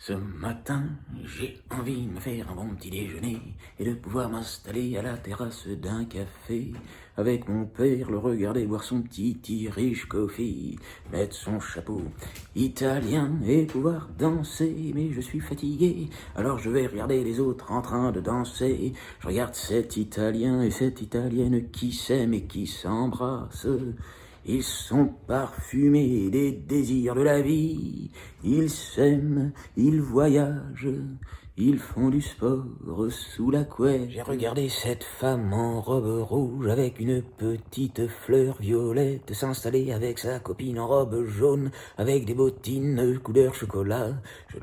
Ce matin, j'ai envie de me faire un bon petit déjeuner et de pouvoir m'installer à la terrasse d'un café avec mon père, le regarder boire son petit Irish coffee, mettre son chapeau italien et pouvoir danser. Mais je suis fatigué, alors je vais regarder les autres en train de danser. Je regarde cet Italien et cette Italienne qui s'aiment et qui s'embrassent. Ils sont parfumés des désirs de la vie, ils s'aiment, ils voyagent, ils font du sport sous la couette. J'ai regardé cette femme en robe rouge avec une petite fleur violette s'installer avec sa copine en robe jaune avec des bottines couleur chocolat. Je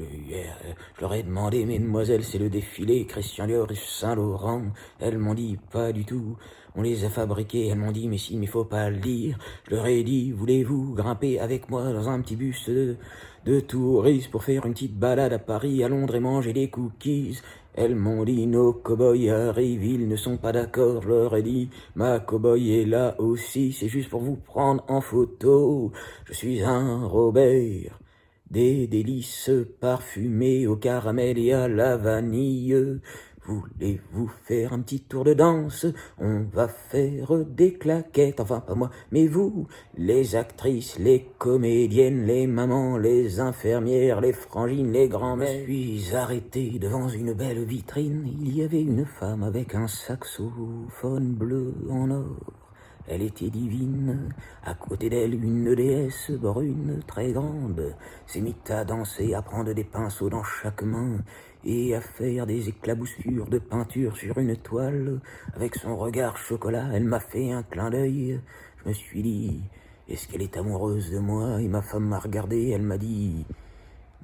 leur ai demandé, mesdemoiselles, c'est le défilé Christian Dior et Saint-Laurent. Elles m'ont dit pas du tout. On les a fabriqués, elles m'ont dit, mais si, mais faut pas le dire. Je leur ai dit, voulez-vous grimper avec moi dans un petit bus de touristes pour faire une petite balade à Paris, à Londres et manger des cookies? Elles m'ont dit, nos cow-boys arrivent, ils ne sont pas d'accord. Je leur ai dit, ma cow-boy est là aussi, c'est juste pour vous prendre en photo. Je suis un Robert, des délices parfumées au caramel et à la vanille. Voulez-vous faire un petit tour de danse? On va faire des claquettes, enfin pas moi, mais vous, les actrices, les comédiennes, les mamans, les infirmières, les frangines, les grands-mères. Je suis arrêté devant une belle vitrine, il y avait une femme avec un saxophone bleu en or. Elle était divine, à côté d'elle une déesse brune très grande, s'est mise à danser, à prendre des pinceaux dans chaque main, et à faire des éclaboussures de peinture sur une toile. Avec son regard chocolat, elle m'a fait un clin d'œil. Je me suis dit, est-ce qu'elle est amoureuse de moi? Et ma femme m'a regardé, elle m'a dit,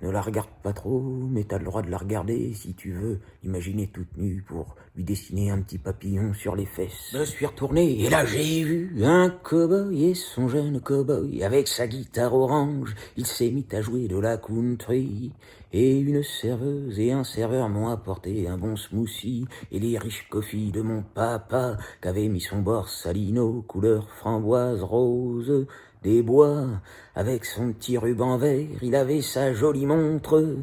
ne la regarde pas trop, mais t'as le droit de la regarder si tu veux. Imaginer toute nue pour lui dessiner un petit papillon sur les fesses. Je suis retourné et là j'ai vu un cow-boy et son jeune cow-boy avec sa guitare orange. Il s'est mis à jouer de la country et une serveuse et un serveur m'ont apporté un bon smoothie et les riches coffees de mon papa qu'avait mis son borsalino couleur framboise rose. Des bois, avec son petit ruban vert, il avait sa jolie montre.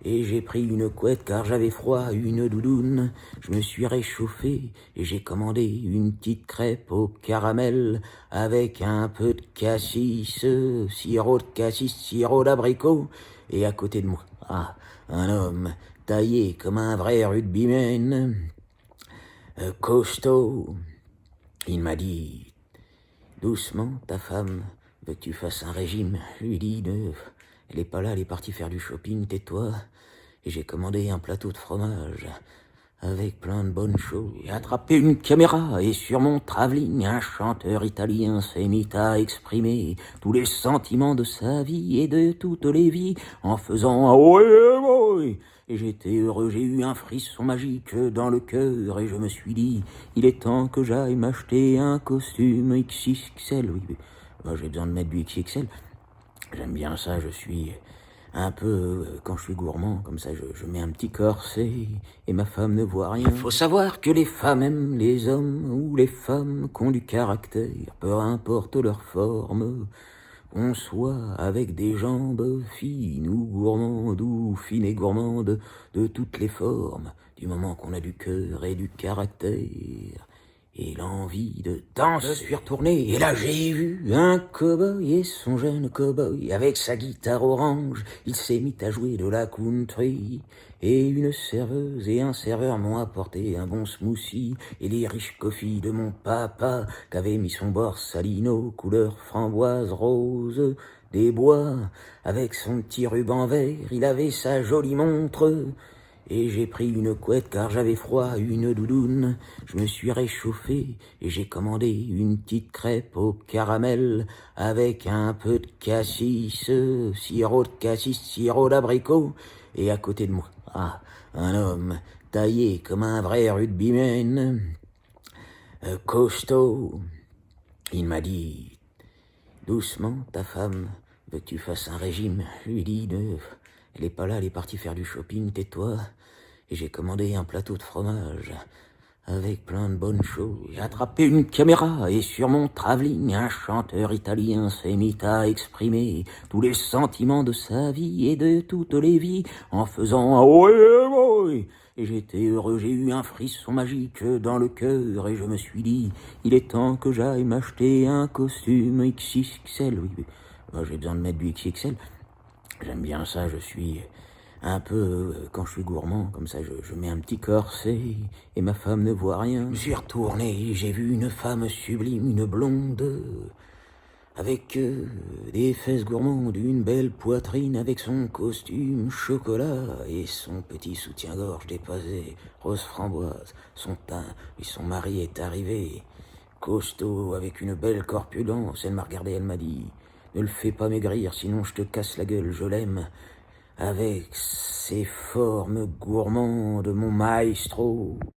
Et j'ai pris une couette car j'avais froid, une doudoune. Je me suis réchauffé et j'ai commandé une petite crêpe au caramel avec un peu de cassis, sirop de cassis, sirop d'abricot. Et à côté de moi, un homme taillé comme un vrai rugbyman, costaud. Il m'a dit, doucement, ta femme veut que tu fasses un régime. Je lui dis, elle est pas là, elle est partie faire du shopping, tais-toi. Et j'ai commandé un plateau de fromage avec plein de bonnes choses. J'ai attrapé une caméra et sur mon travelling, un chanteur italien s'est mis à exprimer tous les sentiments de sa vie et de toutes les vies en faisant un ouais. Et j'étais heureux, j'ai eu un frisson magique dans le cœur et je me suis dit, il est temps que j'aille m'acheter un costume XXL. Oui, j'ai besoin de mettre du XXL. J'aime bien ça, je suis un peu, quand je suis gourmand, comme ça je mets un petit corset et ma femme ne voit rien. Faut savoir que les femmes aiment les hommes ou les femmes qui ont du caractère, peu importe leur forme. On soit avec des jambes fines ou gourmandes ou fines et gourmandes de toutes les formes, du moment qu'on a du cœur et du caractère. Et l'envie de danser. Je suis retourné et là j'ai vu un cow-boy et son jeune cow-boy avec sa guitare orange. Il s'est mis à jouer de la country et une serveuse et un serveur m'ont apporté un bon smoothie et les riches coffees de mon papa qu'avait mis son borsalino couleur framboise rose. Des bois, avec son petit ruban vert, il avait sa jolie montre. Et j'ai pris une couette car j'avais froid, une doudoune. Je me suis réchauffé et j'ai commandé une petite crêpe au caramel avec un peu de cassis, sirop de cassis, sirop d'abricot. Et à côté de moi, un homme taillé comme un vrai rugbyman, costaud. Il m'a dit, doucement, ta femme veut que tu fasses un régime. Je lui dis, elle est pas là, elle est partie faire du shopping, tais-toi. Et j'ai commandé un plateau de fromage avec plein de bonnes choses. J'ai attrapé une caméra et sur mon travelling, un chanteur italien s'est mis à exprimer tous les sentiments de sa vie et de toutes les vies en faisant un ouais. Et j'étais heureux, j'ai eu un frisson magique dans le cœur et je me suis dit, il est temps que j'aille m'acheter un costume XXL. Oui, moi, j'ai besoin de mettre du XXL. J'aime bien ça, je suis un peu, quand je suis gourmand, comme ça je mets un petit corset et ma femme ne voit rien. Je suis retourné, j'ai vu une femme sublime, une blonde, avec des fesses gourmandes, une belle poitrine, avec son costume chocolat et son petit soutien-gorge dépassé, rose framboise, son teint, et son mari est arrivé, costaud, avec une belle corpulence. Elle m'a regardé, elle m'a dit, ne le fais pas maigrir, sinon je te casse la gueule, je l'aime. Avec ses formes gourmandes, mon maestro.